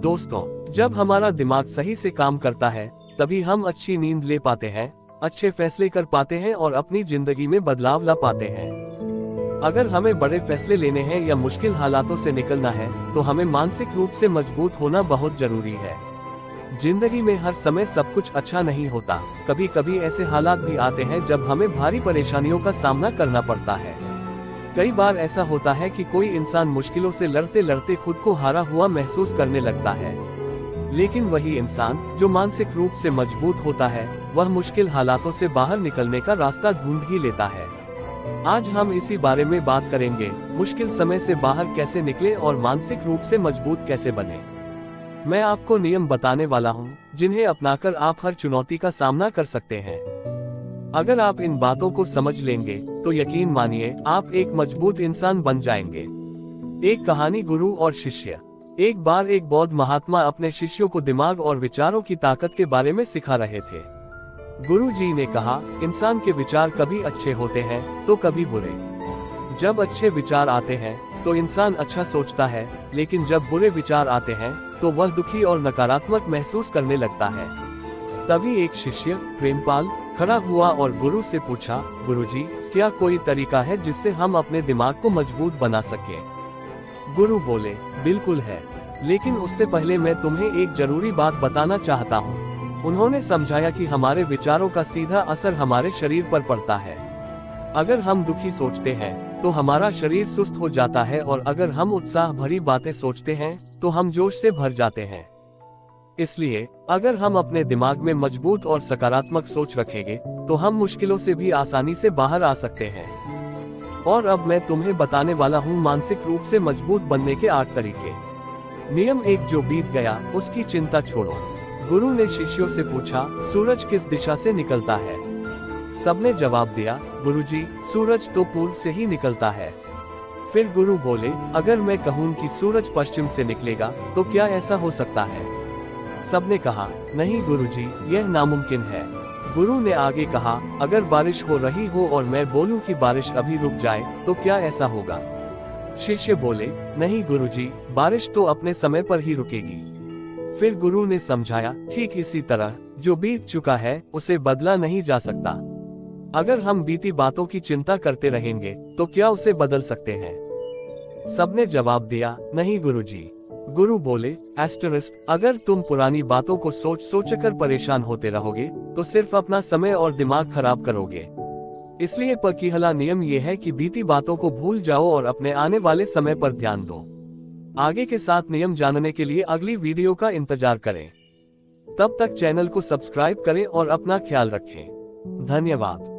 दोस्तों, जब हमारा दिमाग सही से काम करता है तभी हम अच्छी नींद ले पाते हैं, अच्छे फैसले कर पाते हैं और अपनी जिंदगी में बदलाव ला पाते हैं। अगर हमें बड़े फैसले लेने हैं या मुश्किल हालातों से निकलना है तो हमें मानसिक रूप से मजबूत होना बहुत जरूरी है। जिंदगी में हर समय सब कुछ अच्छा नहीं होता। कभी कभी ऐसे हालात भी आते हैं जब हमें भारी परेशानियों का सामना करना पड़ता है। कई बार ऐसा होता है कि कोई इंसान मुश्किलों से लड़ते लड़ते खुद को हारा हुआ महसूस करने लगता है, लेकिन वही इंसान जो मानसिक रूप से मजबूत होता है वह मुश्किल हालातों से बाहर निकलने का रास्ता ढूंढ ही लेता है। आज हम इसी बारे में बात करेंगे, मुश्किल समय से बाहर कैसे निकले और मानसिक रूप से मजबूत कैसे बने। मैं आपको नियम बताने वाला हूँ जिन्हें अपनाकर आप हर चुनौती का सामना कर सकते हैं। अगर आप इन बातों को समझ लेंगे तो यकीन मानिए आप एक मजबूत इंसान बन जाएंगे। एक कहानी, गुरु और शिष्य। एक बार एक बौद्ध महात्मा अपने शिष्यों को दिमाग और विचारों की ताकत के बारे में सिखा रहे थे। गुरु जी ने कहा, इंसान के विचार कभी अच्छे होते हैं तो कभी बुरे। जब अच्छे विचार आते हैं तो इंसान अच्छा सोचता है, लेकिन जब बुरे विचार आते हैं तो वह दुखी और नकारात्मक महसूस करने लगता है। तभी एक शिष्य, प्रेमपाल, खड़ा हुआ और गुरु से पूछा, गुरुजी, क्या कोई तरीका है जिससे हम अपने दिमाग को मजबूत बना सके? गुरु बोले, बिल्कुल है, लेकिन उससे पहले मैं तुम्हें एक जरूरी बात बताना चाहता हूँ। उन्होंने समझाया कि हमारे विचारों का सीधा असर हमारे शरीर पर पड़ता है। अगर हम दुखी सोचते हैं तो हमारा शरीर सुस्त हो जाता है और अगर हम उत्साह भरी बातें सोचते हैं तो हम जोश से भर जाते हैं। इसलिए अगर हम अपने दिमाग में मजबूत और सकारात्मक सोच रखेंगे तो हम मुश्किलों से भी आसानी से बाहर आ सकते हैं। और अब मैं तुम्हें बताने वाला हूँ मानसिक रूप से मजबूत बनने के 8 तरीके। नियम 1, जो बीत गया उसकी चिंता छोड़ो। गुरु ने शिष्यों से पूछा, सूरज किस दिशा से निकलता है? सबने जवाब दिया, गुरुजी, सूरज तो पूर्व से ही निकलता है। फिर गुरु बोले, अगर मैं कहूँ कि सूरज पश्चिम से निकलेगा तो क्या ऐसा हो सकता है? सबने कहा, नहीं गुरुजी, यह नामुमकिन है। गुरु ने आगे कहा, अगर बारिश हो रही हो और मैं बोलूं कि बारिश अभी रुक जाए तो क्या ऐसा होगा? शिष्य बोले, नहीं गुरुजी, बारिश तो अपने समय पर ही रुकेगी। फिर गुरु ने समझाया, ठीक इसी तरह जो बीत चुका है उसे बदला नहीं जा सकता। अगर हम बीती बातों की चिंता करते रहेंगे तो क्या उसे बदल सकते हैं? सबने जवाब दिया, नहीं गुरुजी। गुरु बोले, एस्टरिस्क, अगर तुम पुरानी बातों को सोच कर परेशान होते रहोगे तो सिर्फ अपना समय और दिमाग खराब करोगे। इसलिए पकीहला नियम यह है कि बीती बातों को भूल जाओ और अपने आने वाले समय पर ध्यान दो। आगे के 7 नियम जानने के लिए अगली वीडियो का इंतजार करें। तब तक चैनल को सब्सक्राइब करें और अपना ख्याल रखें। धन्यवाद।